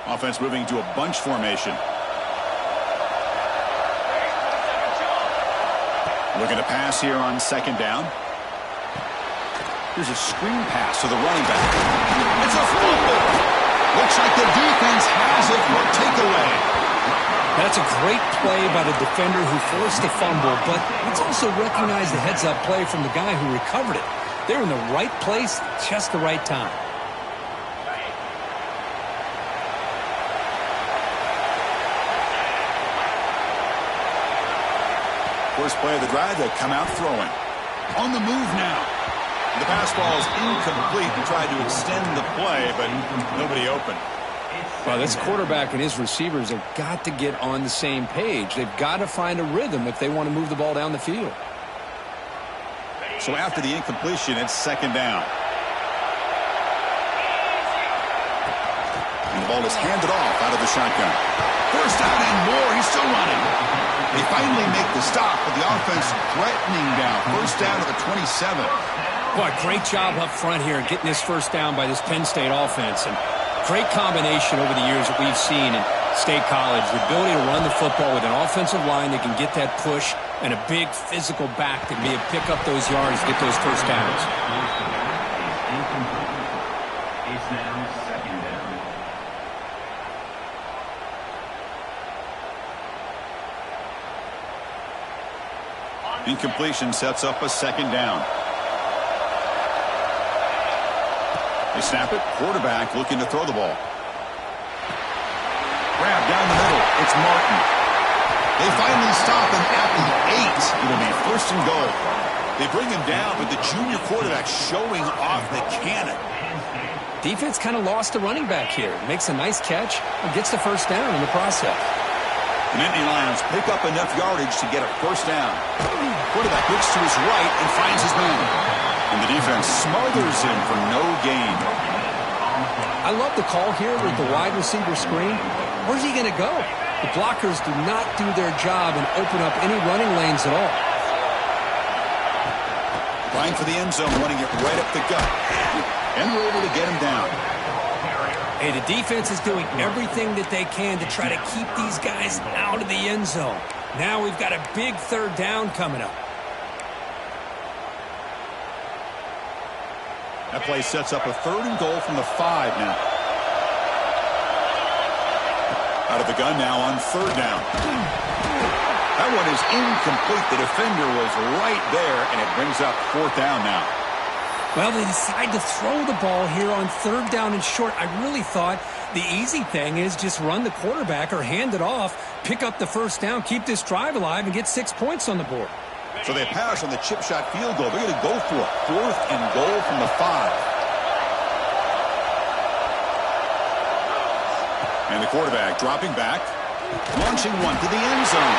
Offense moving to a bunch formation. Looking to pass here on second down. Here's a screen pass to the running back. It's a fumble. Looks like the defense has it for takeaway. That's a great play by the defender who forced the fumble, but let's also recognize the heads-up play from the guy who recovered it. They're in the right place, just the right time. First play of the drive, they'll come out throwing. On the move now. The pass ball is incomplete. He tried to extend the play, but nobody open. Well, this quarterback and his receivers have got to get on the same page. They've got to find a rhythm if they want to move the ball down the field. So after the incompletion, it's second down. And the ball is handed off out of the shotgun. First down and more. He's still running. They finally make the stop, but the offense threatening now. First down to the 27. Boy, great job up front here getting this first down by this Penn State offense. And great combination over the years that we've seen in State College. The ability to run the football with an offensive line that can get that push and a big physical back that can pick up those yards, get those first downs. It's now second down. Incompletion sets up a second down. They snap it. Quarterback looking to throw the ball. Grab down the middle. It's Martin. They finally stop him at the 8. It'll be first and goal. They bring him down, but the junior quarterback showing off the cannon. Defense kind of lost the running back here. Makes a nice catch and gets the first down in the process. The Nittany Lions pick up enough yardage to get a first down. Quarterback looks to his right and finds his man. And the defense smothers him for no gain. I love the call here with the wide receiver screen. Where's he going to go? The blockers do not do their job and open up any running lanes at all. Line for the end zone, running it right up the gut. And we're able to get him down. Hey, the defense is doing everything that they can to try to keep these guys out of the end zone. Now we've got a big third down coming up. That play sets up a third and goal from the 5 now. Out of the gun now on third down. That one is incomplete. The defender was right there, and it brings up fourth down now. Well, they decide to throw the ball here on third down and short. I really thought the easy thing is just run the quarterback or hand it off, pick up the first down, keep this drive alive, and get 6 points on the board. So they pass on the chip shot field goal. They're going to go for it. Fourth and goal from the 5. And the quarterback dropping back, launching one to the end zone.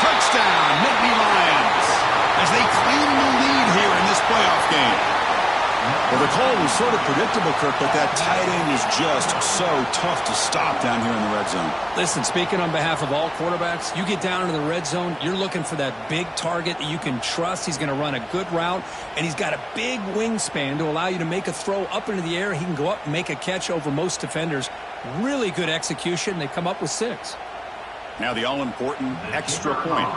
Touchdown, Nittany Lions, as they claim the lead here in this playoff game. Well, the call was sort of predictable, Kirk, but that tight end is just so tough to stop down here in the red zone. Listen, speaking on behalf of all quarterbacks, you get down into the red zone, you're looking for that big target that you can trust. He's going to run a good route, and he's got a big wingspan to allow you to make a throw up into the air. He can go up and make a catch over most defenders. Really good execution. They come up with 6. Now the all-important extra point.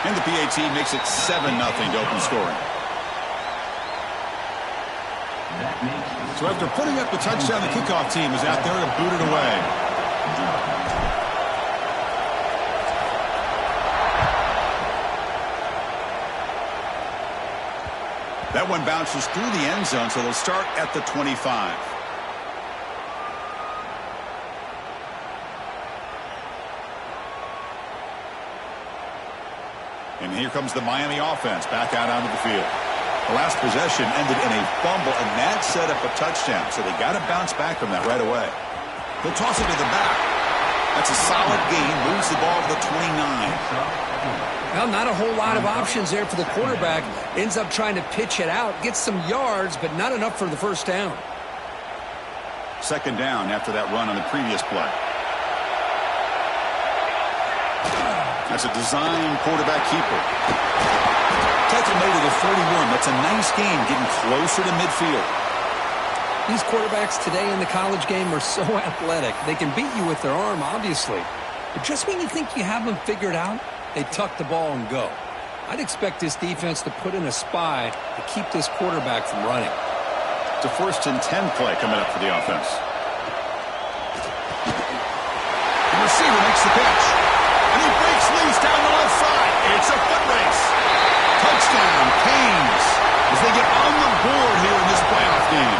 And the PAT makes it 7-0 to open scoring. So after putting up the touchdown, the kickoff team is out there to boot it away. That one bounces through the end zone, so they'll start at the 25. And here comes the Miami offense back out onto the field. The last possession ended in a fumble, and that set up a touchdown. So they got to bounce back from that right away. They'll toss it to the back. That's a solid gain. Moves the ball to the 29. Well, not a whole lot of options there for the quarterback. Ends up trying to pitch it out, gets some yards, but not enough for the first down. Second down after that run on the previous play. That's a design quarterback keeper. Tackle made at the 41. That's a nice gain, getting closer to midfield. These quarterbacks today in the college game are so athletic. They can beat you with their arm, obviously. But just when you think you have them figured out, they tuck the ball and go. I'd expect this defense to put in a spy to keep this quarterback from running. It's a 1st and 10 play coming up for the offense. The receiver makes the catch. And he breaks loose down the left side. It's a foot race. Touchdown, Canes, as they get on the board here in this playoff game.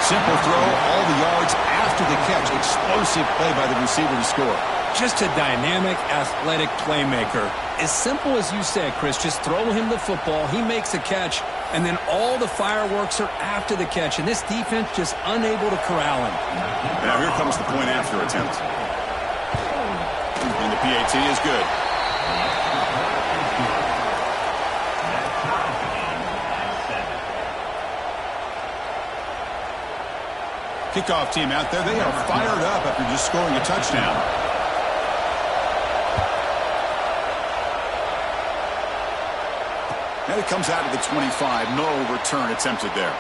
Simple throw, all the yards after the catch. Explosive play by the receiver to score. Just a dynamic, athletic playmaker. As simple as you said, Chris, just throw him the football, he makes a catch, and then all the fireworks are after the catch, and this defense just unable to corral him. Now here comes the point after attempt. And the PAT is good. Kickoff team out there, they are fired up after just scoring a touchdown. And it comes out of the 25. No return attempted there.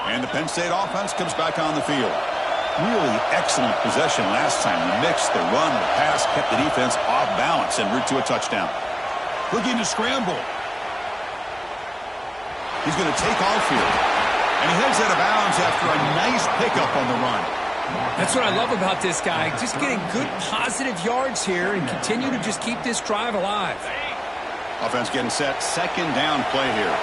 And the Penn State offense comes back on the field. Really excellent possession last time. The mix, the run, the pass kept the defense off balance en route to a touchdown. Looking to scramble. He's going to take off here. And he heads out of bounds after a nice pickup on the run. That's what I love about this guy. Just getting good positive yards here and continue to just keep this drive alive. Offense getting set. 2nd down play here.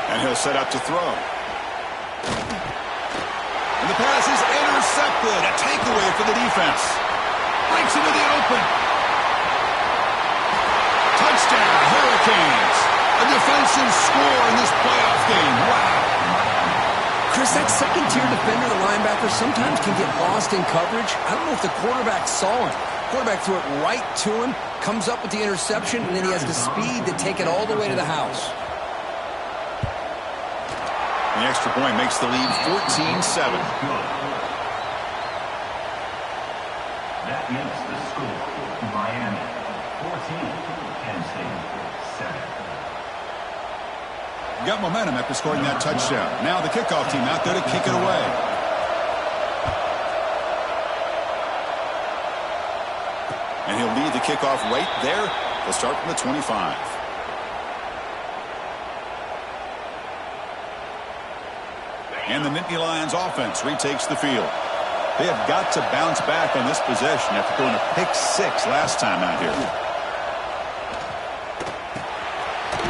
And he'll set up to throw. And the pass is intercepted. A takeaway for the defense. Breaks into the open. Touchdown, Hurricanes. A defensive score in this playoff game. Wow. Chris, that second-tier defender, the linebacker, sometimes can get lost in coverage. I don't know if the quarterback saw him. Quarterback threw it right to him, comes up with the interception, and then he has the speed to take it all the way to the house. The extra point makes the lead 14-7. That makes the score Miami 14, Penn State 7. Got momentum after scoring that touchdown. Now the kickoff team out there to kick it away. And he'll lead the kickoff right there. They'll start from the 25. And the Nittany Lions offense retakes the field. They have got to bounce back on this possession after going to pick 6 last time out here.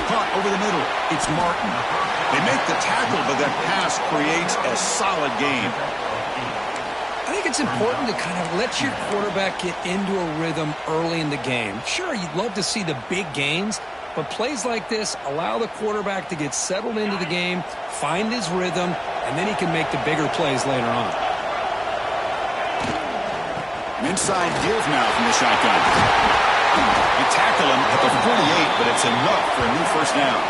Caught over the middle. It's Martin. They make the tackle, but that pass creates a solid game. I think it's important to kind of let your quarterback get into a rhythm early in the game. Sure, you'd love to see the big gains, but plays like this allow the quarterback to get settled into the game, find his rhythm, and then he can make the bigger plays later on. An inside give now from the shotgun. They tackle him at the 48, but it's enough for a new 1st down.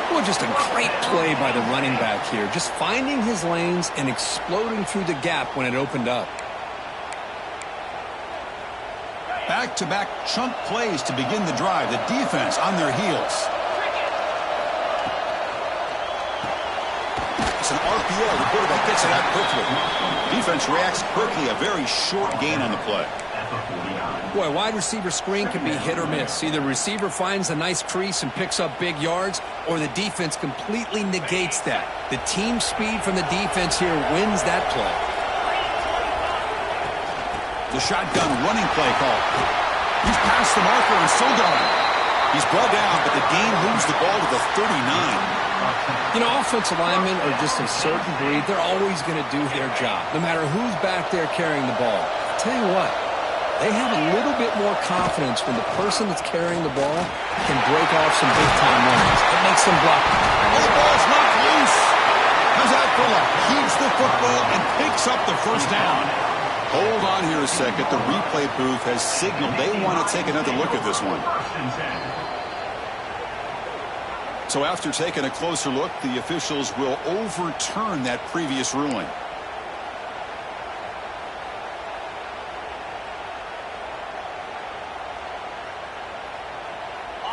Well, just a great play by the running back here. Just finding his lanes and exploding through the gap when it opened up. Back-to-back chunk plays to begin the drive. The defense on their heels. It's an RPO. The quarterback gets it out quickly. Defense reacts quickly. A very short gain on the play. Boy, wide receiver screen can be hit or miss. Either receiver finds a nice crease and picks up big yards, or the defense completely negates that. The team speed from the defense here wins that play. The shotgun running play call. He's past the marker and still going. He's brought down, but the game moves the ball to the 39. You know, offensive linemen are just a certain breed. They're always going to do their job, no matter who's back there carrying the ball. I'll tell you what, they have a little bit more confidence when the person that's carrying the ball can break off some big-time runs. It makes them block. Oh, the ball's knocked loose. Comes out full, keeps the football, and picks up the 1st down. Hold on here a second. The replay booth has signaled they want to take another look at this one. So after taking a closer look, the officials will overturn that previous ruling.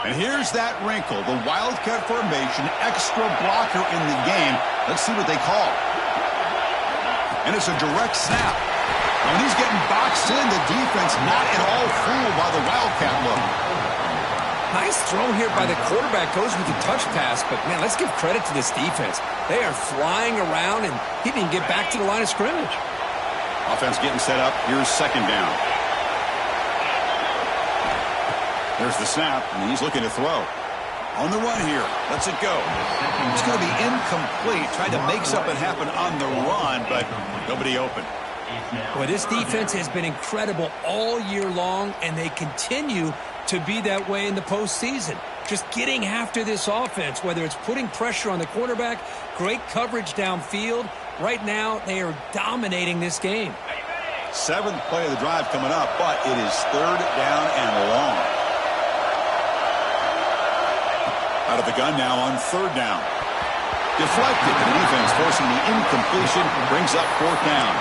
And here's that wrinkle, the Wildcat formation, extra blocker in the game. Let's see what they call. And it's a direct snap. And when he's getting boxed in, the defense not at all fooled by the Wildcat look. Nice throw here by the quarterback. Goes with the touch pass, but, man, let's give credit to this defense. They are flying around, and he didn't get back to the line of scrimmage. Offense getting set up. Here's second down. There's the snap, and he's looking to throw. On the run here. Lets it go. It's going to be incomplete. Tried to make something happen on the run, but nobody open. Boy, this defense has been incredible all year long, and they continue to be that way in the postseason. Just getting after this offense, whether it's putting pressure on the quarterback, great coverage downfield. Right now, they are dominating this game. Seventh play of the drive coming up, but it is third down and long. Out of the gun now on third down. Deflected. The defense forcing the incompletion. Brings up fourth down.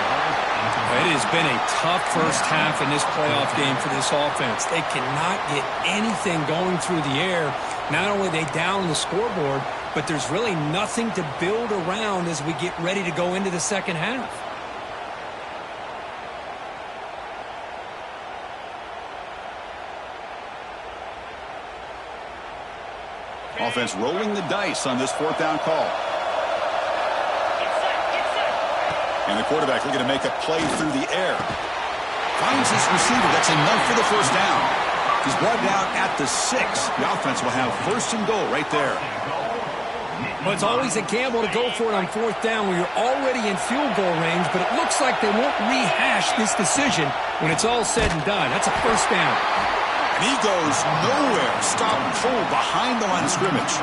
It has been a tough first half in this playoff game for this offense. They cannot get anything going through the air. Not only are they down the scoreboard, but there's really nothing to build around as we get ready to go into the second half. Offense rolling the dice on this fourth down call. And the quarterback looking to make a play through the air. Finds his receiver. That's enough for the first down. He's brought down at the 6. The offense will have first and goal right there. Well, it's always a gamble to go for it on fourth down when you're already in field goal range, but it looks like they won't rehash this decision when it's all said and done. That's a first down. And he goes nowhere. Stop and pull behind the line of scrimmage.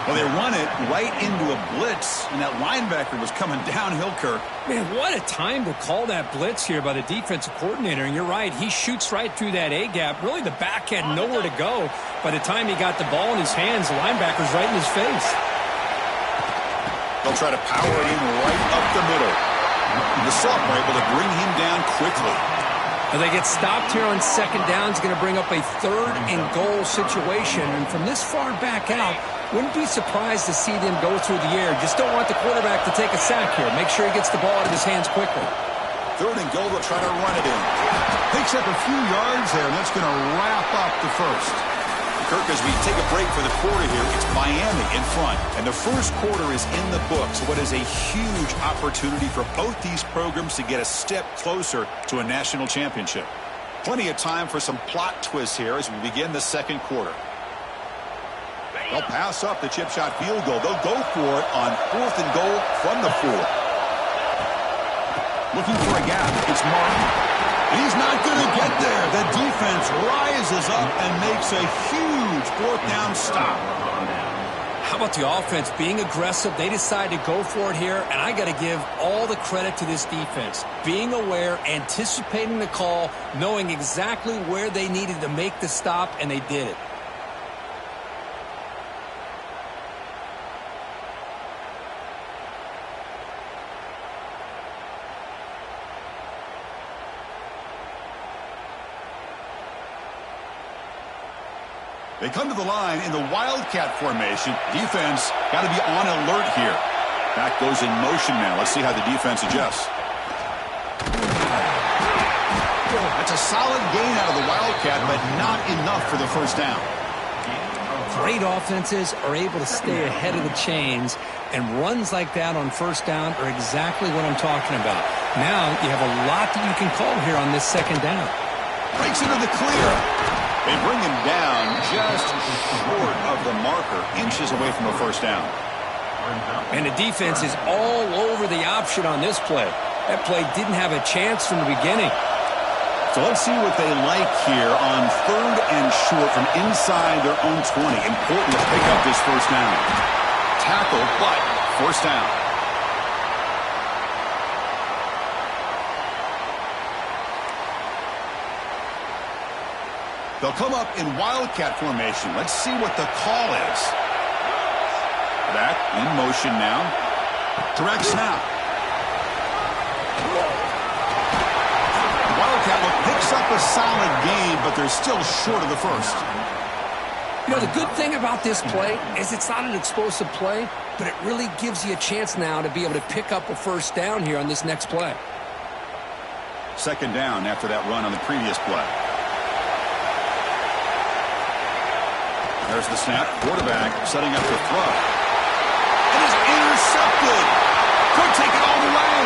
Well, they run it right into a blitz, and that linebacker was coming downhill, Kirk. Man, what a time to call that blitz here by the defensive coordinator. And you're right, he shoots right through that A-gap. Really, the back had nowhere to go. By the time he got the ball in his hands, the linebacker's right in his face. They'll try to power it in right up the middle. The sophomore able to bring him down quickly. Well, they get stopped here on second down. It's going to bring up a third and goal situation. And from this far back out, wouldn't be surprised to see them go through the air. Just don't want the quarterback to take a sack here. Make sure he gets the ball out of his hands quickly. Third and goal, they'll try to run it in. Picks up a few yards there, and that's going to wrap up the first. Kirk, as we take a break for the quarter here, it's Miami in front. And the first quarter is in the books. What is a huge opportunity for both these programs to get a step closer to a national championship. Plenty of time for some plot twists here as we begin the second quarter. They'll pass up the chip shot field goal. They'll go for it on fourth and goal from the 4. Looking for a gap. It's Martin. He's not going to get there. The defense rises up and makes a huge fourth down stop. How about the offense being aggressive? They decide to go for it here, and I got to give all the credit to this defense. Being aware, anticipating the call, knowing exactly where they needed to make the stop, and they did it. They come to the line in the Wildcat formation. Defense got to be on alert here. Back goes in motion now. Let's see how the defense adjusts. That's a solid gain out of the Wildcat, but not enough for the first down. Great offenses are able to stay ahead of the chains, and runs like that on first down are exactly what I'm talking about. Now you have a lot that you can call here on this second down. Breaks into the clear. They bring him down just short of the marker, inches away from a first down. And the defense is all over the option on this play. That play didn't have a chance from the beginning. So let's see what they like here on third and short from inside their own 20. Important to pick up this first down. Tackle, but first down. They'll come up in Wildcat formation. Let's see what the call is. Back in motion now. Direct snap. Wildcat picks up a solid gain, but they're still short of the first. You know, the good thing about this play is it's not an explosive play, but it really gives you a chance now to be able to pick up a first down here on this next play. Second down after that run on the previous play. There's the snap. Quarterback setting up to throw. It is intercepted. Could take it all the way.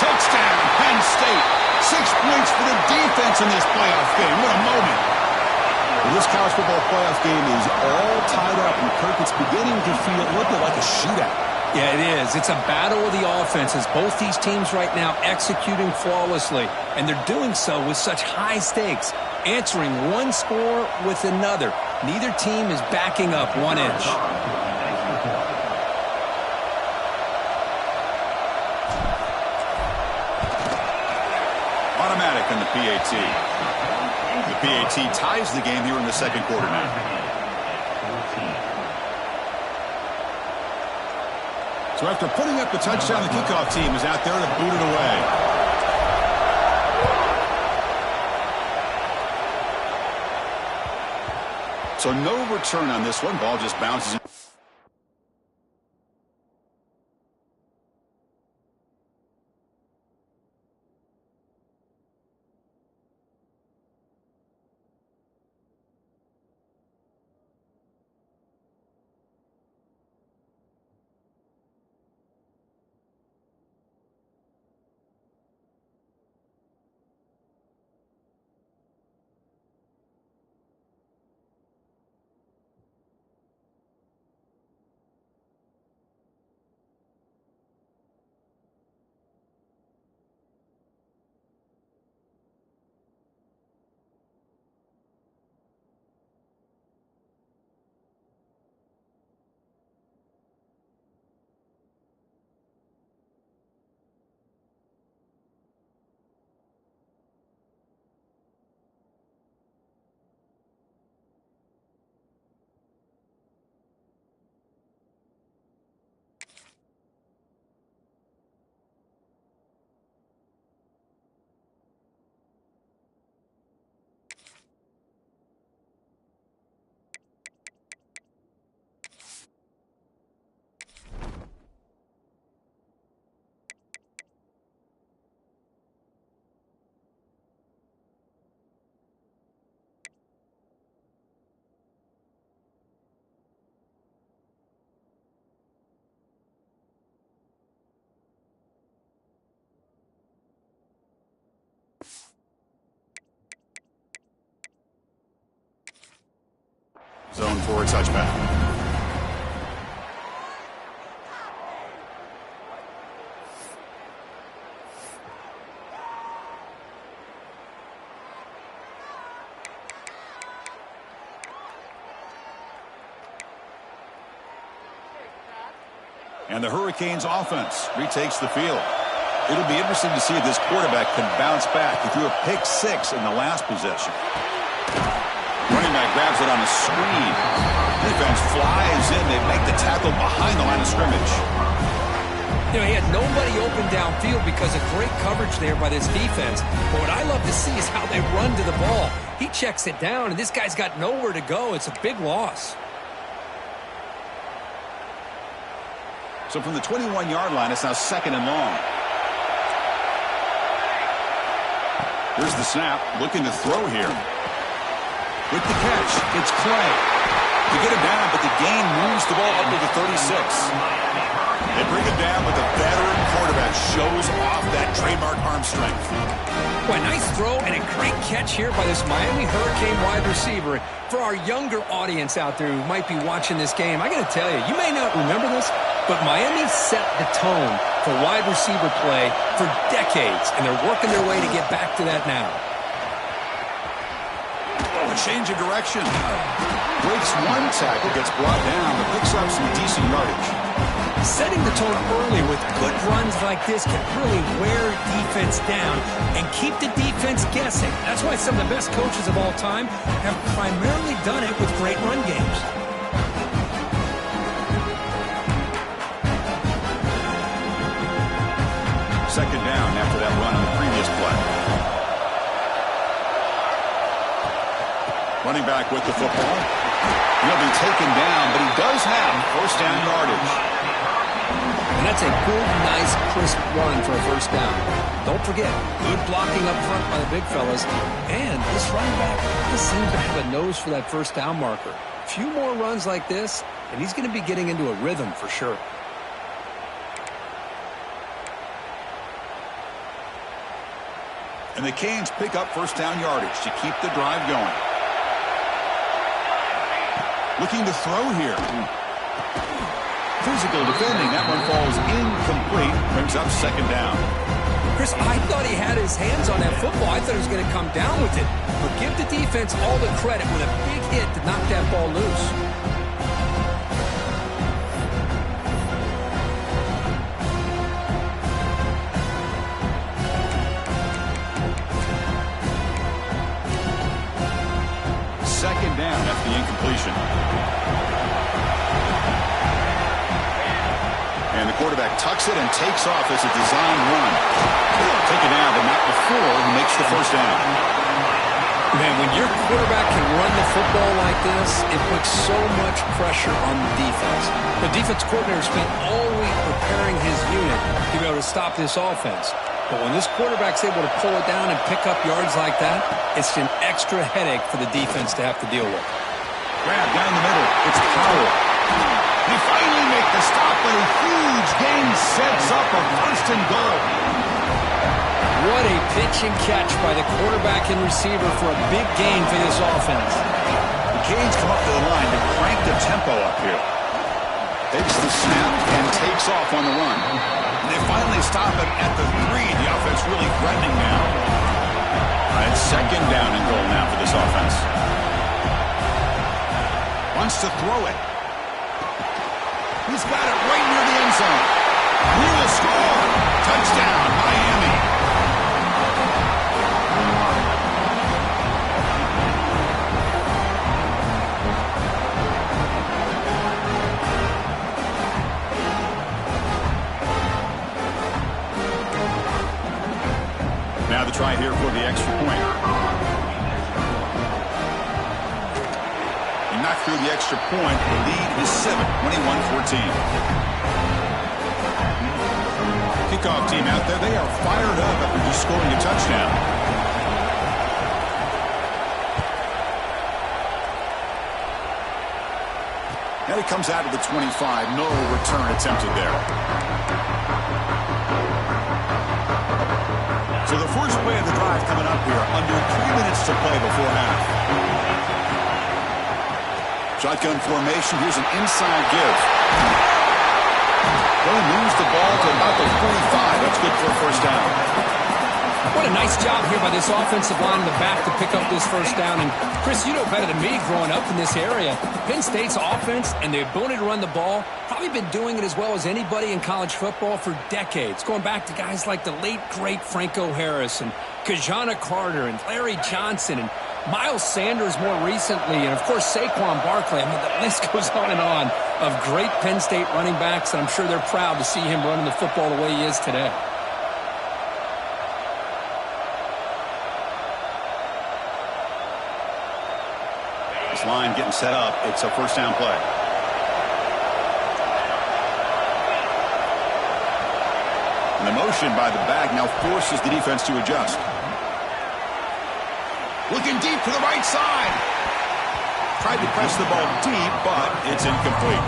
Touchdown, Penn State. 6 points for the defense in this playoff game. What a moment. Well, this college football playoff game is all tied up, and Kirk, it's beginning to feel a little bit like a shootout. Yeah, it is. It's a battle of the offenses. Both these teams right now executing flawlessly, and they're doing so with such high stakes, answering one score with another. Neither team is backing up 1 inch. Automatic on the PAT. The PAT ties the game here in the second quarter now. So after putting up the touchdown, the kickoff team is out there to boot it away. So no return on this one. Ball just bounces in. Zone for a touchback. And the Hurricanes offense retakes the field. It'll be interesting to see if this quarterback can bounce back. He threw a pick 6 in the last possession. Running back grabs it on a screen. Defense flies in. They make the tackle behind the line of scrimmage. You know, he had nobody open downfield because of great coverage there by this defense. But what I love to see is how they run to the ball. He checks it down, and this guy's got nowhere to go. It's a big loss. So from the 21-yard line, it's now 2nd and long. Here's the snap. Looking to throw here. With the catch, it's Clay. To get him down, but the gain moves the ball up to the 36. They bring him down, but the veteran quarterback shows off that trademark arm strength. Boy, nice throw and a great catch here by this Miami Hurricane wide receiver. For our younger audience out there who might be watching this game, I got to tell you, you may not remember this, but Miami set the tone for wide receiver play for decades, and they're working their way to get back to that now. A change of direction. Breaks one tackle, gets brought down, but picks up some decent yardage. Setting the tone early with good runs like this can really wear defense down and keep the defense guessing. That's why some of the best coaches of all time have primarily done it with great run games. Second down after that run on the previous play. Running back with the football. He'll be taken down, but he does have first down yardage. And that's a good, nice, crisp run for a first down. Don't forget, good blocking up front by the big fellas. And this running back just seems to have a nose for that first down marker. A few more runs like this, and he's going to be getting into a rhythm for sure. And the Canes pick up first down yardage to keep the drive going. Looking to throw here. Physical defending. That one falls incomplete. Brings up second down. Chris, I thought he had his hands on that football. I thought he was going to come down with it. But give the defense all the credit with a big hit to knock that ball loose. Second down after the incompletion. And the quarterback tucks it and takes off as a design run. Take it down, but not before he makes the first down. Man, when your quarterback can run the football like this, it puts so much pressure on the defense. The defense coordinator spent all week preparing his unit to be able to stop this offense. But when this quarterback's able to pull it down and pick up yards like that, it's an extra headache for the defense to have to deal with. Grab down the middle. It's Powell. They finally make the stop, but a huge gain sets up a first and goal. What a pitch and catch by the quarterback and receiver for a big gain for this offense. The Canes come up to the line to crank the tempo up here. Takes the snap and takes off on the run. And they finally stop it at the 3. The offense really threatening now. It's second down and goal now for this offense. Wants to throw it. He's got it right near the end zone. He will score. Touchdown, Miami. Now the try here for the extra point. He knocked through the extra point. The lead is 7, 21-14. Kickoff team out there. They are fired up after just scoring a touchdown. Now he comes out of the 25. No return attempted there. So the first play of the drive coming up here, under 3 minutes to play before half. Shotgun formation, here's an inside give. Well, moves the ball to about the 45. That's good for a first down. What a nice job here by this offensive line in the back to pick up this first down. And, Chris, you know better than me growing up in this area. Penn State's offense and the ability to run the ball, probably been doing it as well as anybody in college football for decades. Going back to guys like the late, great Franco Harris and Kajana Carter and Larry Johnson and Miles Sanders more recently. And, of course, Saquon Barkley. I mean, the list goes on and on of great Penn State running backs. And I'm sure they're proud to see him running the football the way he is today. Line getting set up. It's a first down play. And the motion by the back now forces the defense to adjust. Looking deep to the right side. Tried to press the ball deep, but it's incomplete.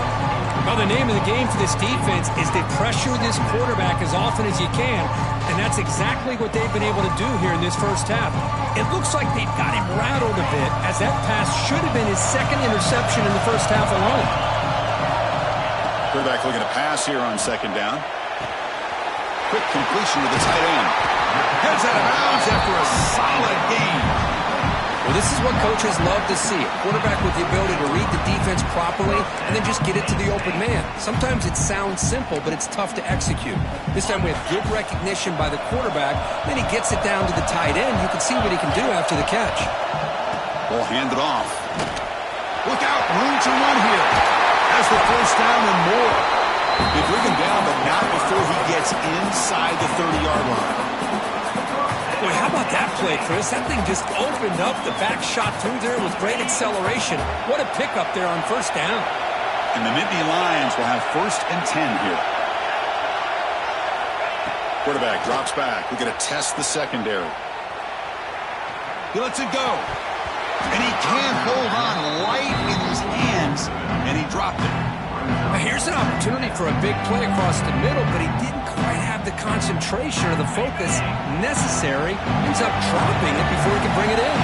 Well, the name of the game for this defense is to pressure this quarterback as often as you can, and that's exactly what they've been able to do here in this first half. It looks like they've got him rattled a bit, as that pass should have been his second interception in the first half alone. Quarterback looking to pass here on second down. Quick completion to the tight end. Heads out of bounds after a solid gain. Well, this is what coaches love to see. A quarterback with the ability to read the defense defense properly and then just get it to the open man. Sometimes it sounds simple, but it's tough to execute. This time we have good recognition by the quarterback. Then he gets it down to the tight end. You can see what he can do after the catch. Ball handed off. Look out, room to run here. Has the first down and more. They bring him down, but not before he gets inside the 30-yard line. Boy, how about that play, Chris? That thing just opened up. The back shot through there with great acceleration. What a pickup there on first down. And the Nittany Lions will have 1st and 10 here. Quarterback drops back. We're going to test the secondary. He lets it go. And he can't hold on light in his hands. And he dropped it. Now here's an opportunity for a big play across the middle, but he didn't quite have the concentration or the focus necessary. Ends up dropping it before he can bring it in.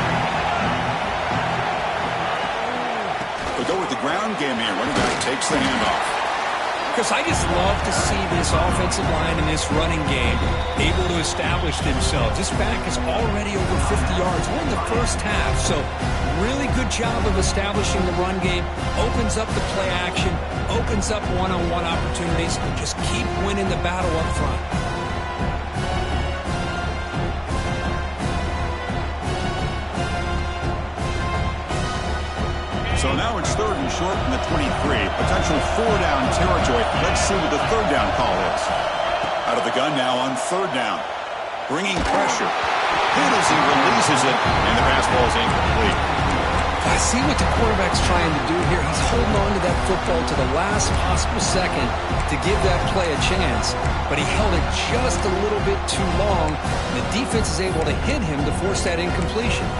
We'll go with the ground game here. Running back takes the handoff. Because I just love to see this offensive line and this running game able to establish themselves. This back is already over 50 yards. We're in the first half, so really good job of establishing the run game. Opens up the play action, opens up one-on-one opportunities. Just keep winning the battle up front. So now it's 3rd and short from the 23. Potential 4-down territory. Let's see what the 3rd down call is. Out of the gun now on 3rd down. Bringing pressure. Good as he releases it, and the pass ball is incomplete. I see what the quarterback's trying to do here. He's holding on to that football to the last possible second to give that play a chance. But he held it just a little bit too long. The defense is able to hit him to force that incompletion.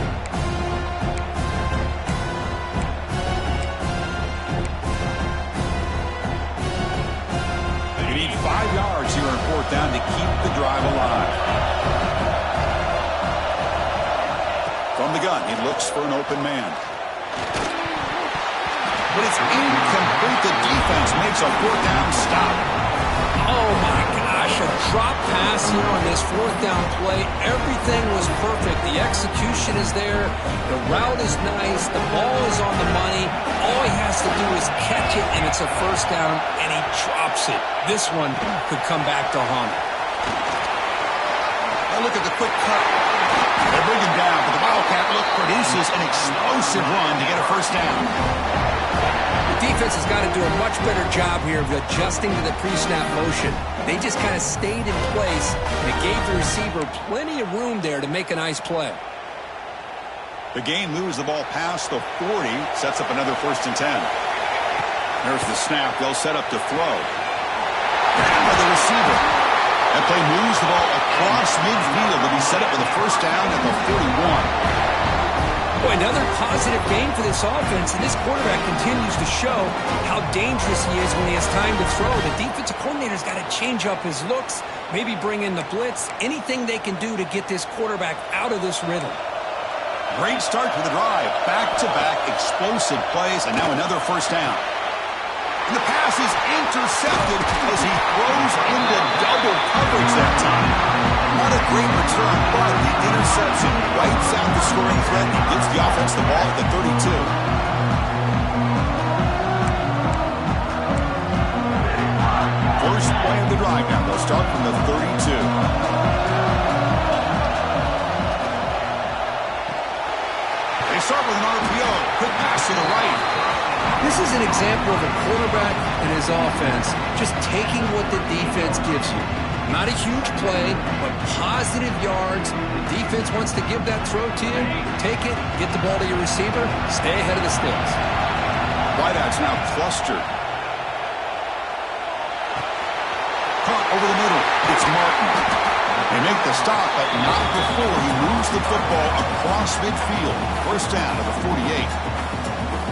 You need 5 yards here on 4th down to keep the drive alive. From the gun, he looks for an open man. But it's incomplete. The defense makes a 4th down stop. Oh, my gosh. A drop pass here on this 4th down play. Everything was perfect. The execution is there. The route is nice. The ball is on the money. All he has to do is catch it, and it's a 1st down, and he drops it. This one could come back to haunt him. Now look at the quick cut. They bring him down, but the Wildcat look produces an explosive run to get a 1st down. The defense has got to do a much better job here of adjusting to the pre-snap motion. They just kind of stayed in place, and it gave the receiver plenty of room there to make a nice play. The game moves the ball past the 40, sets up another 1st and 10. There's the snap. They'll set up to throw. Down by the receiver. That play moves the ball across midfield to be set up with a 1st down at the 41. Boy, another positive game for this offense, and this quarterback continues to show how dangerous he is when he has time to throw. The defensive coordinator's got to change up his looks, maybe bring in the blitz, anything they can do to get this quarterback out of this rhythm. Great start to the drive. Back-to-back explosive plays, and now another 1st down. And the pass is intercepted as he throws into double coverage that time. Not a great return, but the interception wipes out the scoring threat and gives the offense the ball at the 32. First play of the drive now. They'll start from the 32. They start with an RPO. Quick pass to the right. This is an example of a quarterback and his offense just taking what the defense gives you. Not a huge play, but positive yards. The defense wants to give that throw to you. Take it, get the ball to your receiver, stay ahead of the sticks. Wideouts now clustered. Caught over the middle. It's Martin. They make the stop, but not before he moves the football across midfield. 1st down to the 48.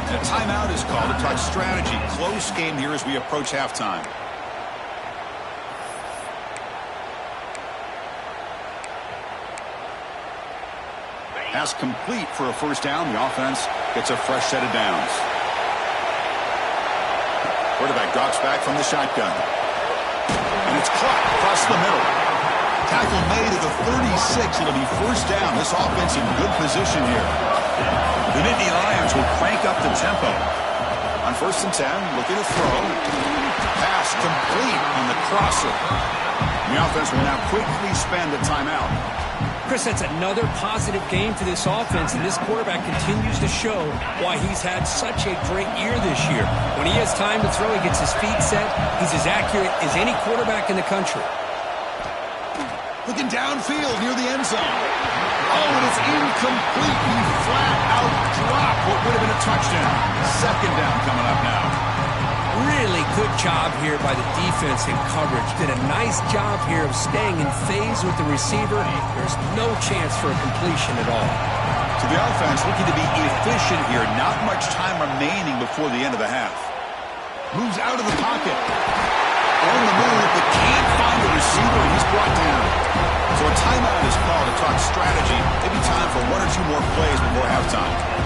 A timeout is called to talk strategy. Close game here as we approach halftime. Pass complete for a 1st down. The offense gets a fresh set of downs. Quarterback drops back from the shotgun. And it's caught across the middle. Tackle made at the 36. It'll be 1st down. This offense in good position here. The Nittany Lions will crank up the tempo. On first and 10, looking to throw. Pass complete on the crosser. The offense will now quickly spend a timeout. Chris, that's another positive game for this offense, and this quarterback continues to show why he's had such a great year this year. When he has time to throw, he gets his feet set. He's as accurate as any quarterback in the country. Looking downfield near the end zone. Oh, and it's incomplete. He flat out dropped what would have been a touchdown. Second down coming up now. Really good job here by the defense in coverage. Did a nice job here of staying in phase with the receiver. There's no chance for a completion at all. So the offense looking to be efficient here. Not much time remaining before the end of the half. Moves out of the pocket. On the move, but can't find the receiver, and he's brought down. So a timeout is called to talk strategy. Maybe time for one or two more plays before halftime.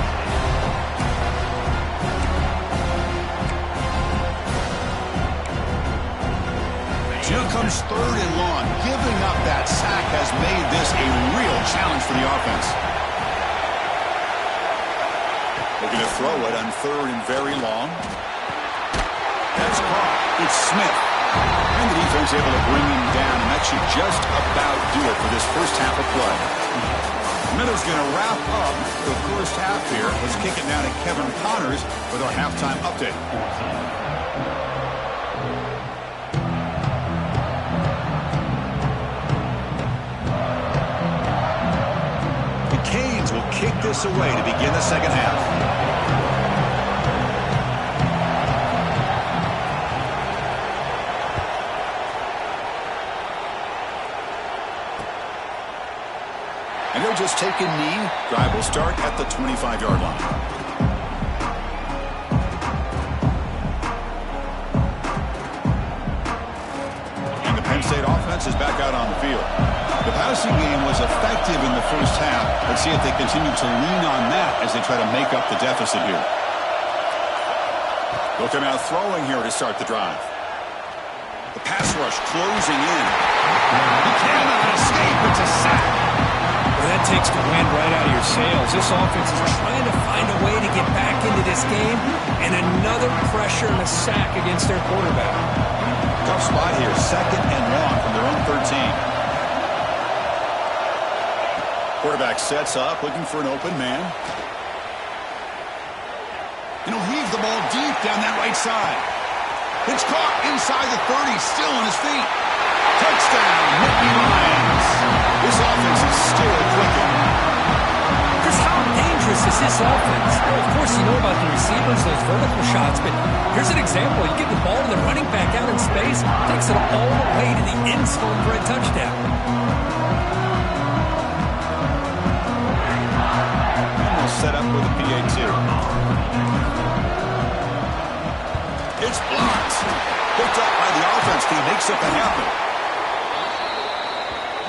Here comes third and long. Giving up that sack has made this a real challenge for the offense. Looking to throw it on third and very long. That's caught. It's Smith. And the defense able to bring him down, and that should just about do it for this first half of play. Middle's going to wrap up the first half here. Let's kick it down to Kevin Connors with our halftime update. Canes will kick this away to begin the second half. And they'll just take a knee. Drive will start at the 25-yard line. And the Penn State offense is back out on the field. The passing game was effective in the first half. Let's see if they continue to lean on that as they try to make up the deficit here. They'll come out throwing here to start the drive. The pass rush closing in. He cannot escape. It's a sack. Well, that takes the wind right out of your sails. This offense is trying to find a way to get back into this game, and another pressure and a sack against their quarterback. Tough spot here. Second and long from their own 13. Quarterback sets up, looking for an open man. And he'll heave the ball deep down that right side. It's caught inside the 30, still on his feet. Touchdown, Nittany Lions. This offense is still clicking. Chris, how dangerous is this offense? Well, of course, you know about the receivers, those vertical shots, but here's an example. You get the ball to the running back out in space, takes it all the way to the end zone for a touchdown. Set up with a PAT. It's blocked. Picked up by the offense team. Makes something happen.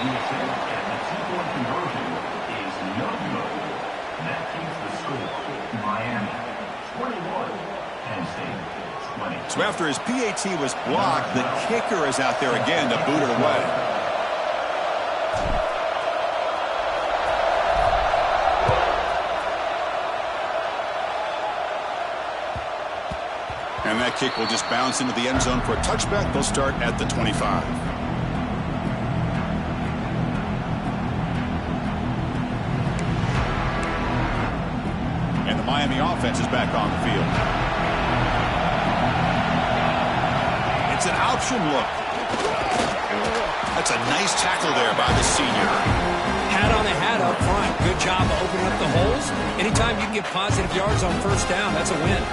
And the two-point conversion is no good. That keeps the score. Miami 21, Penn State 20. So after his PAT was blocked, the kicker is out there again to boot it away. And that kick will just bounce into the end zone for a touchback. They'll start at the 25. And the Miami offense is back on the field. It's an option look. That's a nice tackle there by the senior. Hat on a hat up front. Good job of opening up the holes. Anytime you can get positive yards on first down, that's a win.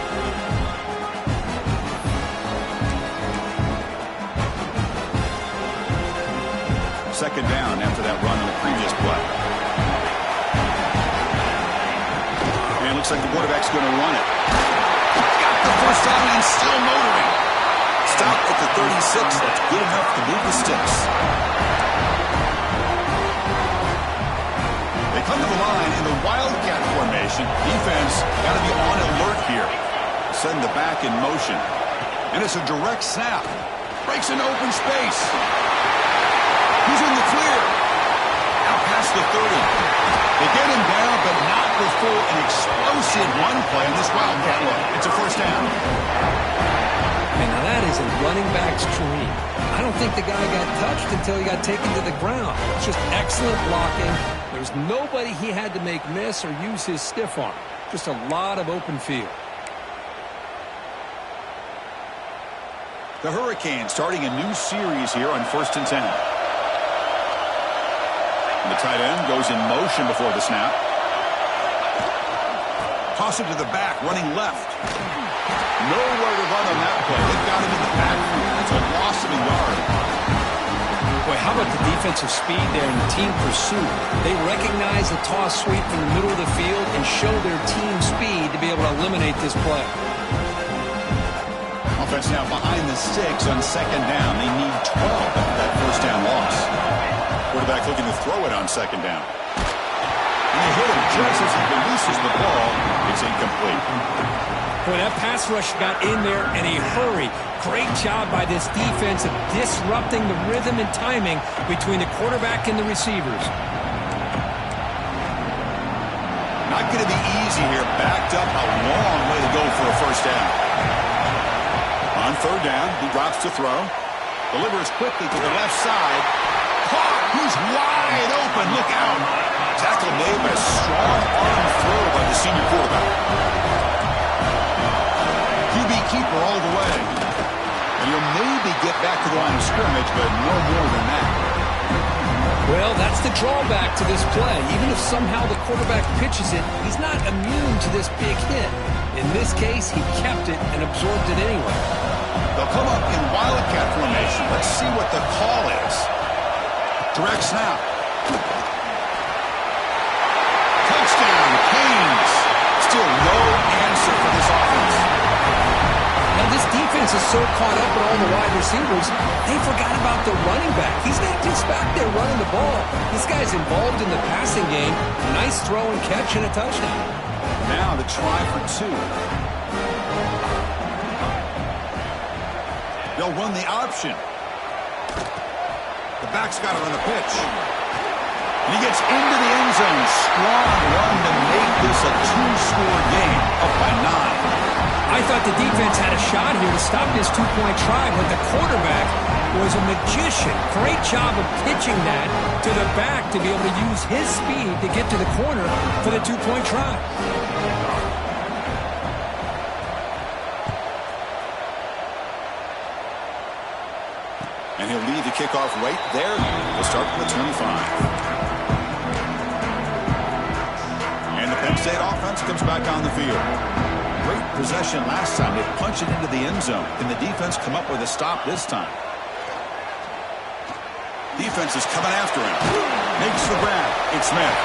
Second down after that run on the previous play. And it looks like the quarterback's going to run it. Got the first down and still motoring. Stop at the 36. That's good enough to move the sticks. They come to the line in the Wildcat formation. Defense got to be on alert here. Send the back in motion. And it's a direct snap. Breaks an open space. He's in the clear. Out past the 30. They get him down, but not before an explosive run play in this Wildcat look. It's a first down. And now that is a running back's dream. I don't think the guy got touched until he got taken to the ground. It's just excellent blocking. There's nobody he had to make miss or use his stiff arm. Just a lot of open field. The Hurricanes starting a new series here on 1st and 10. And the tight end goes in motion before the snap. Toss it to the back, running left. Nowhere to run on that play. They've got him in the backfield. It's a loss of a yard. Boy, how about the defensive speed there and the team pursuit? They recognize the toss sweep from the middle of the field and show their team speed to be able to eliminate this play. Offense now behind the 6 on 2nd down. They need 12 after that 1st down loss. Quarterback looking to throw it on 2nd down. And they hit him just as he releases the ball. It's incomplete. Boy, that pass rush got in there in a hurry. Great job by this defense of disrupting the rhythm and timing between the quarterback and the receivers. Not going to be easy here. Backed up, a long way to go for a 1st down. On 3rd down, he drops to throw. Delivers quickly to the left side. Caught! He's wide open. Look out! Tackle made by a strong arm throw by the senior quarterback. QB keeper all the way. And he'll maybe get back to the line of scrimmage, but no more than that. Well, that's the drawback to this play. Even if somehow the quarterback pitches it, he's not immune to this big hit. In this case, he kept it and absorbed it anyway. They'll come up in wildcat formation. Let's see what the call is. Direct snap. Touchdown, Canes. Still no answer for this offense. Now, this defense is so caught up with all the wide receivers, they forgot about the running back. He's not just back there running the ball. This guy's involved in the passing game. Nice throw and catch and a touchdown. Now the try for 2. They'll run the option. The back's got it on the pitch. And he gets into the end zone. Strong run to make this a 2-score game, up by 9. I thought the defense had a shot here to stop this 2-point try, but the quarterback was a magician. Great job of pitching that to the back to be able to use his speed to get to the corner for the 2-point try. And he'll lead the kickoff right there. We'll start from the 25. And the Penn State offense comes back on the field. Great possession last time. They punch it into the end zone. Can the defense come up with a stop this time? Defense is coming after him. Makes the grab. It's Smith.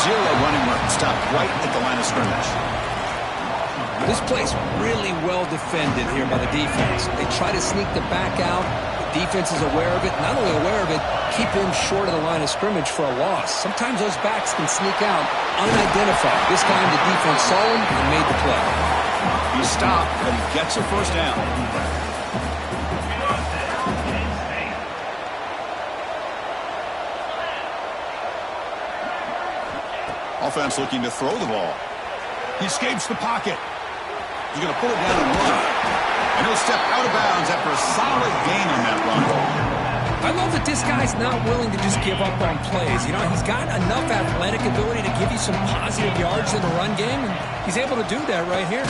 0 running room. Stopped right at the line of scrimmage. This play's really well defended here by the defense. They try to sneak the back out. The defense is aware of it. Not only aware of it, keep him short of the line of scrimmage for a loss. Sometimes those backs can sneak out unidentified. This time the defense saw him and made the play. He stopped, but he gets a 1st down. Offense looking to throw the ball. He escapes the pocket. He's going to pull it down and run. And he'll step out of bounds after a solid gain on that run. I love that this guy's not willing to just give up on plays. You know, he's got enough athletic ability to give you some positive yards in the run game, and he's able to do that right here.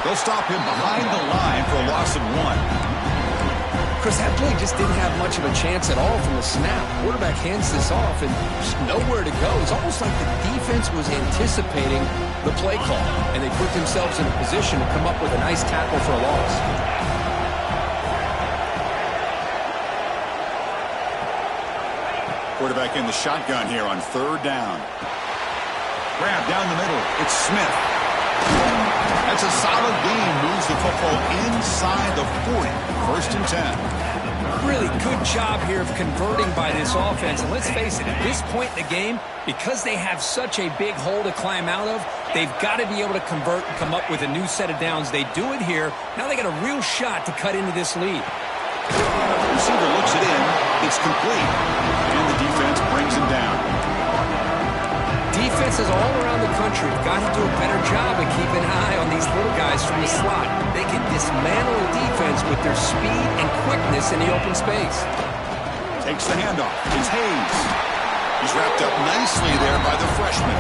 They'll stop him behind the line for a loss of 1. Chris, that play just didn't have much of a chance at all from the snap. Quarterback hands this off and just nowhere to go. It's almost like the defense was anticipating the play call, and they put themselves in a position to come up with a nice tackle for a loss. Quarterback in the shotgun here on 3rd down. Grab down the middle. It's Smith. That's a solid gain. Moves the football inside the 40. 1st and 10. Really good job here of converting by this offense. And let's face it, at this point in the game, because they have such a big hole to climb out of, they've got to be able to convert and come up with a new set of downs. They do it here. Now they got a real shot to cut into this lead. Receiver looks it in. It's complete. And the defense brings him down. Defenses all around the country have got to do a better job of keeping an eye on these little the slot. They can dismantle a defense with their speed and quickness in the open space. Takes the handoff. It's Hayes. He's wrapped up nicely there by the freshman.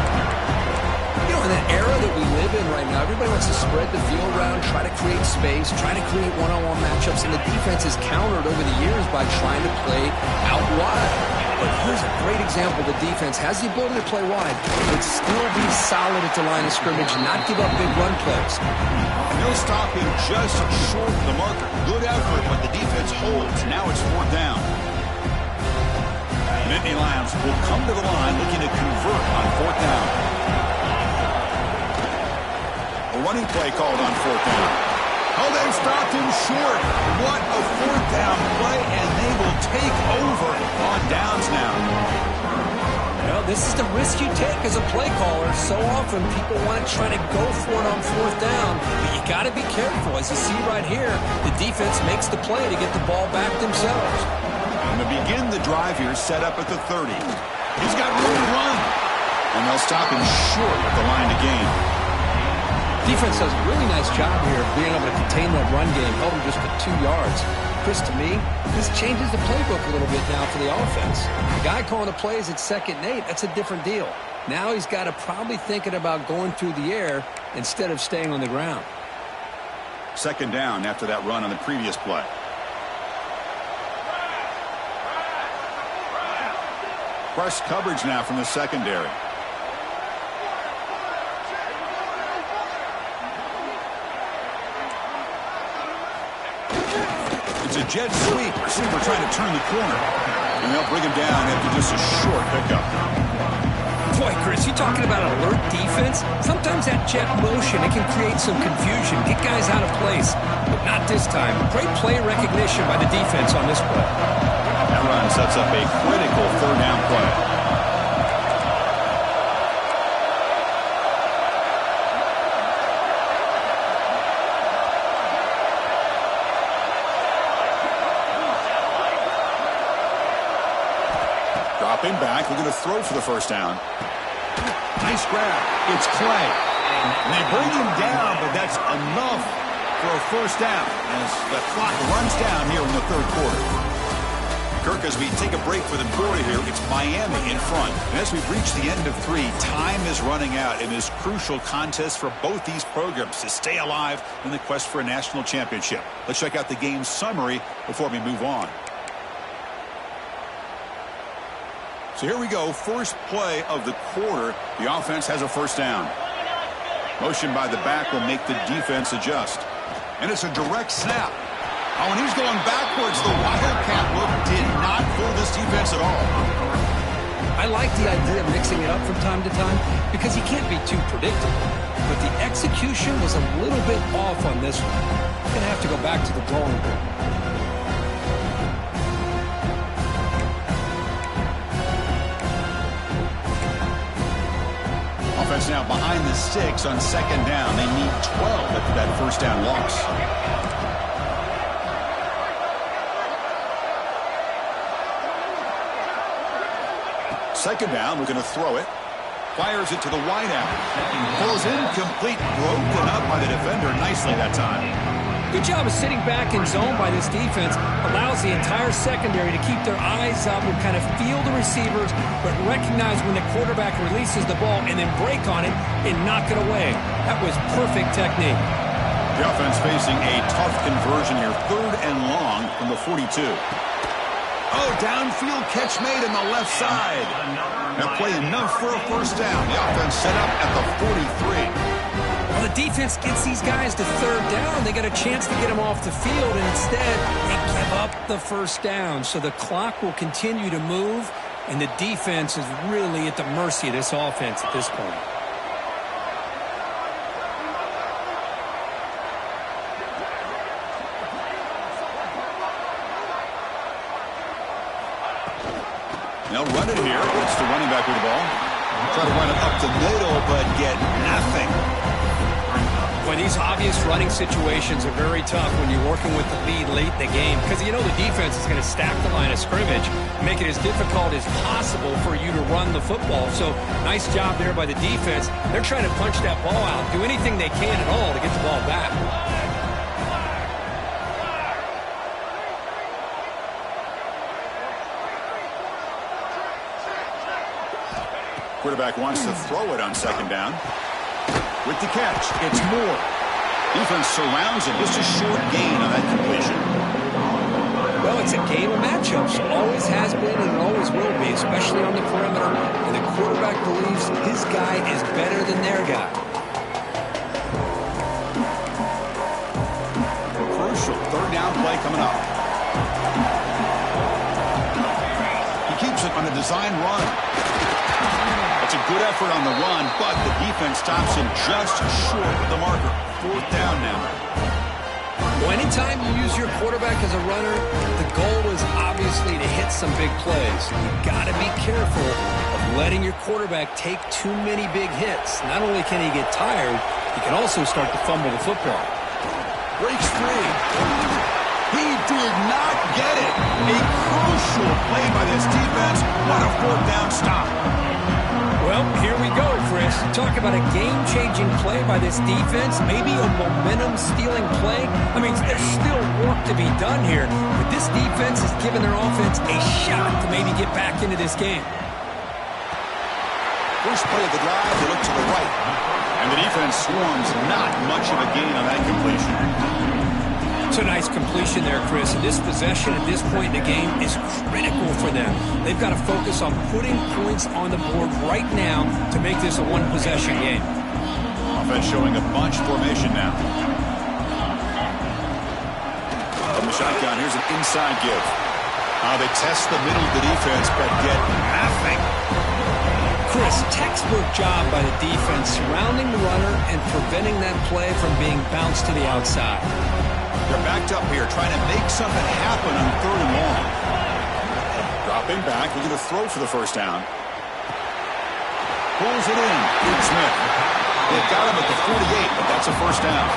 You know, in that era that we live in right now, everybody wants to spread the field around, try to create space, try to create one-on-one matchups, and the defense is countered over the years by trying to play out wide. But here's a great example. The defense has the ability to play wide, but still be solid at the line of scrimmage and not give up big run plays. No stopping just short of the marker. Good effort, but the defense holds. Now it's 4th down. Nittany Lions will come to the line looking to convert on 4th down. A running play called on 4th down. Oh, they stopped him short. What a 4th down play, and they will take over on downs now. Well, this is the risk you take as a play caller. So often people want to try to go for it on 4th down, but you got to be careful. As you see right here, the defense makes the play to get the ball back themselves. And to begin the drive here, set up at the 30. He's got room to run, and they'll stop him short at the line to gain. Defense does a really nice job here of being able to contain that run game, held him just to 2 yards. Chris, to me, this changes the playbook a little bit now for the offense. The guy calling the plays at 2nd and 8, that's a different deal. Now he's got to probably thinking about going through the air instead of staying on the ground. 2nd down after that run on the previous play. Press coverage now from the secondary. It's a jet sweep. Receiver trying to turn the corner. And they'll bring him down after just a short pickup. Boy, Chris, you talking about an alert defense? Sometimes that jet motion, it can create some confusion, get guys out of place. But not this time. Great play recognition by the defense on this play. That run sets up a critical 3rd down play. Dropping back, looking to throw for the 1st down. Nice grab. It's Clay. And they bring him down, but that's enough for a 1st down as the clock runs down here in the 3rd quarter. Kirk, as we take a break for the quarter here, it's Miami in front. And as we've reached the end of 3, time is running out in this crucial contest for both these programs to stay alive in the quest for a national championship. Let's check out the game summary before we move on. So here we go, first play of the quarter. The offense has a 1st down. Motion by the back will make the defense adjust. And it's a direct snap. Oh, and he's going backwards. The Wildcat look did not fool this defense at all. I like the idea of mixing it up from time to time because you can't be too predictable. But the execution was a little bit off on this one. Going to have to go back to the drawing board. Offense now behind the 6 on 2nd down. They need 12 after that 1st down loss. Second down, we're going to throw it. Fires it to the wideout. Throws incomplete, broken up by the defender nicely that time. Good job of sitting back in zone by this defense. Allows the entire secondary to keep their eyes up and kind of feel the receivers, but recognize when the quarterback releases the ball and then break on it and knock it away. That was perfect technique. The offense facing a tough conversion here. 3rd and long from the 42. Oh, downfield catch made in the left side. That play enough for a 1st down. The offense set up at the 43. Well, the defense gets these guys to 3rd down. They got a chance to get them off the field, and instead they give up the 1st down. So the clock will continue to move, and the defense is really at the mercy of this offense at this point. They'll run it here. It's the running back with the ball. Try to run it up the middle, but get nothing. Boy, these obvious running situations are very tough when you're working with the lead late in the game because you know the defense is going to stack the line of scrimmage, make it as difficult as possible for you to run the football. So nice job there by the defense. They're trying to punch that ball out, do anything they can at all to get the ball back. quarterback wants to throw it on second down. With the catch, it's Moore. Defense surrounds him. Just a short gain on that completion. Well, it's a game of matchups. Always has been and it always will be, especially on the perimeter. And the quarterback believes his guy is better than their guy. Crucial third down play coming up. He keeps it on the design run. That's a good effort on the run, but the defense stops him just short of the marker. Fourth down now. Well, anytime you use your quarterback as a runner, the goal is obviously to hit some big plays. You've got to be careful of letting your quarterback take too many big hits. Not only can he get tired, he can also start to fumble the football. Breaks free. He did not get it. A crucial play by this defense. What a fourth down stop. Well, here we go, Chris. Talk about a game-changing play by this defense, maybe a momentum-stealing play. I mean, there's still work to be done here, but this defense is giving their offense a shot to maybe get back into this game. First play of the drive, they look to the right. And the defense swarms not much of a gain on that completion. It's a nice completion there, Chris. And this possession at this point in the game is critical for them. They've got to focus on putting points on the board right now to make this a one-possession game. Offense showing a bunch formation now. From the shotgun, here's an inside give. They test the middle of the defense, but get nothing. Chris, textbook job by the defense surrounding the runner and preventing that play from being bounced to the outside. They're backed up here, trying to make something happen on third and long. Dropping back, looking to throw for the first down. Pulls it in. Good Smith. They've got him at the 48, but that's a first down.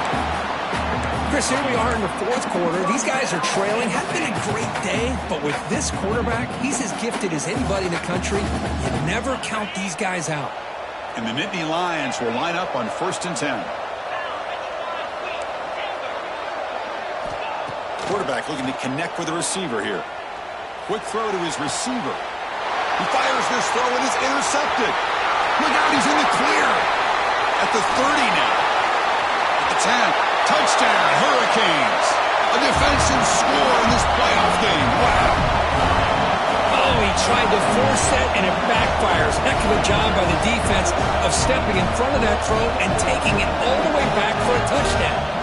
Chris, here we are in the fourth quarter. These guys are trailing. Had been a great day, but with this quarterback, he's as gifted as anybody in the country. You never count these guys out. And the Nittany Lions will line up on 1st and 10. Quarterback looking to connect with the receiver here. Quick throw to his receiver. He fires this throw and it's intercepted. Look out, he's in the clear. At the 30 now. At the 10. Touchdown, Hurricanes. A defensive score in this playoff game. Wow. Oh, he tried to force it and it backfires. Heck of a job by the defense of stepping in front of that throw and taking it all the way back for a touchdown.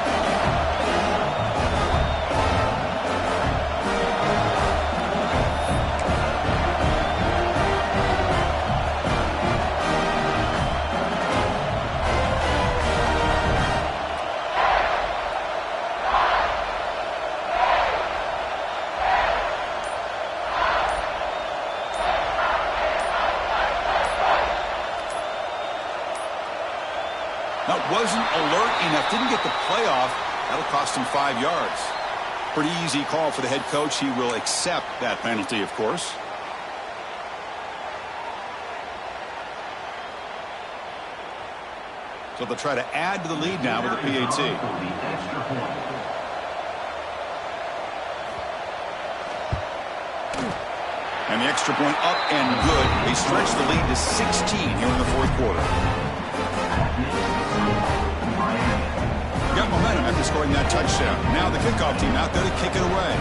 That wasn't alert enough. Didn't get the playoff. That'll cost him 5 yards. Pretty easy call for the head coach. He will accept that penalty, of course. So they'll try to add to the lead now with the PAT. And the extra point up and good. They stretch the lead to 16 here in the fourth quarter. Got momentum after scoring that touchdown. Now the kickoff team out there to kick it away.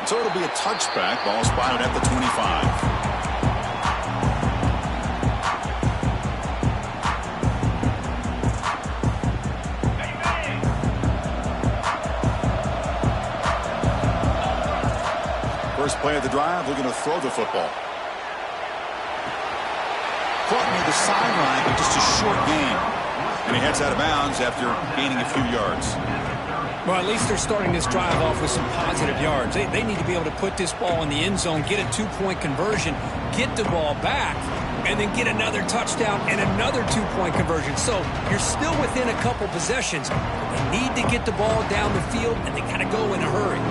So it'll be a touchback. Ball spotted at the 25. First play of the drive, looking to throw the football. Caught near the sideline, but just a short gain. And he heads out of bounds after gaining a few yards. Well, at least they're starting this drive off with some positive yards. They need to be able to put this ball in the end zone, get a two-point conversion, get the ball back, and then get another touchdown and another two-point conversion. So you're still within a couple possessions. They need to get the ball down the field, and they got to go in a hurry.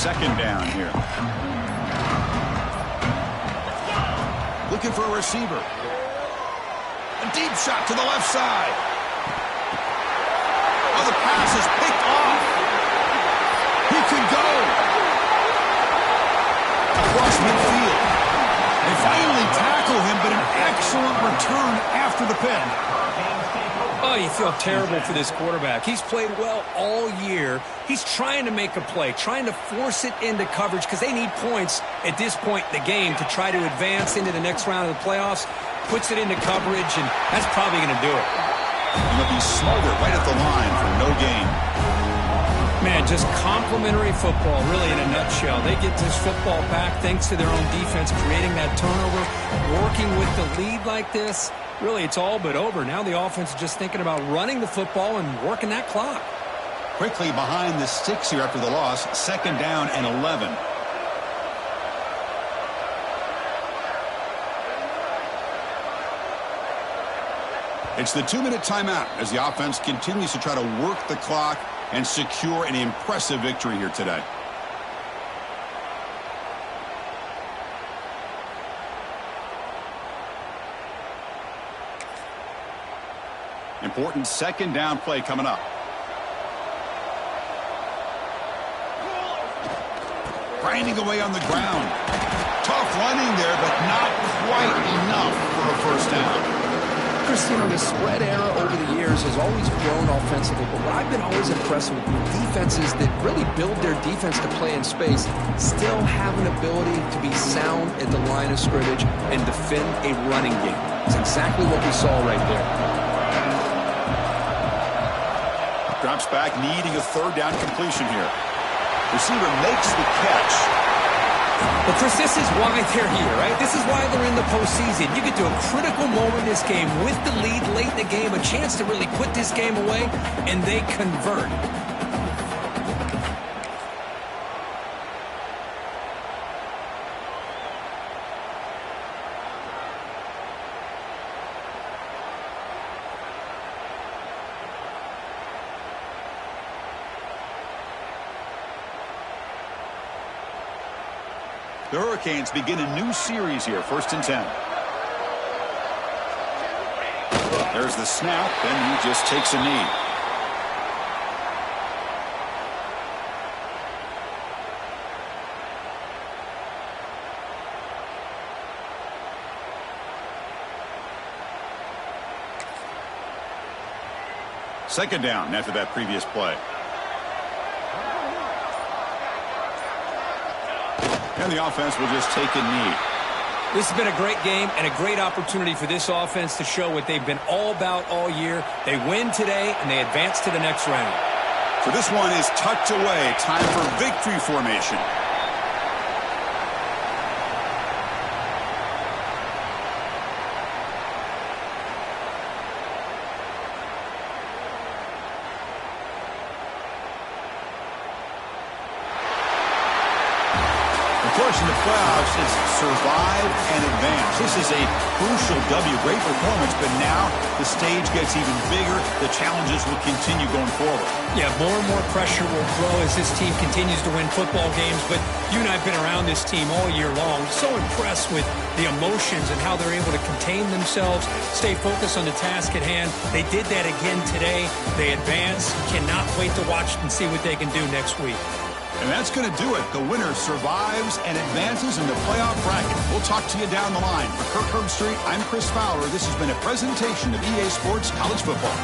second down here. Looking for a receiver. A deep shot to the left side. Oh, the pass is picked off. He could go. Across midfield. They finally tackle him, but an excellent return after the pick. Oh, you feel terrible for this quarterback. He's played well all year. He's trying to make a play, trying to force it into coverage because they need points at this point in the game to try to advance into the next round of the playoffs. Puts it into coverage, and that's probably going to do it. And they'll be smothered right at the line for no gain. Man, just complimentary football, really, in a nutshell. They get this football back thanks to their own defense, creating that turnover, working with the lead like this. Really, it's all but over. Now the offense is just thinking about running the football and working that clock. Quickly behind the sticks here after the loss. Second down and 11. It's the 2-minute timeout as the offense continues to try to work the clock and secure an impressive victory here today. Important second down play coming up. Grinding away on the ground. Tough running there, but not quite enough for a first down. Chris, you know, the spread era over the years has always grown offensively, but what I've been always impressed with defenses that really build their defense to play in space still have an ability to be sound at the line of scrimmage and defend a running game. It's exactly what we saw right there. Drops back, needing a third down completion here. Receiver makes the catch. But, Chris, this is why they're here, right? This is why they're in the postseason. You get to a critical moment in this game with the lead late in the game, a chance to really put this game away, and they convert. The Hurricanes begin a new series here, 1st and 10. There's the snap, and he just takes a knee. Second down after that previous play. And the offense will just take a knee. This has been a great game and a great opportunity for this offense to show what they've been all about all year. They win today, and they advance to the next round. So this one is tucked away. Time for victory formation. Of course, in the playoffs, it's survive and advance. This is a crucial W. Great performance, but now the stage gets even bigger. The challenges will continue going forward. Yeah, more and more pressure will grow as this team continues to win football games, but you and I have been around this team all year long. So impressed with the emotions and how they're able to contain themselves, stay focused on the task at hand. They did that again today. They advance. Cannot wait to watch and see what they can do next week. And that's going to do it. The winner survives and advances in the playoff bracket. We'll talk to you down the line. For Kirk Herbstreit, I'm Chris Fowler. This has been a presentation of EA Sports College Football.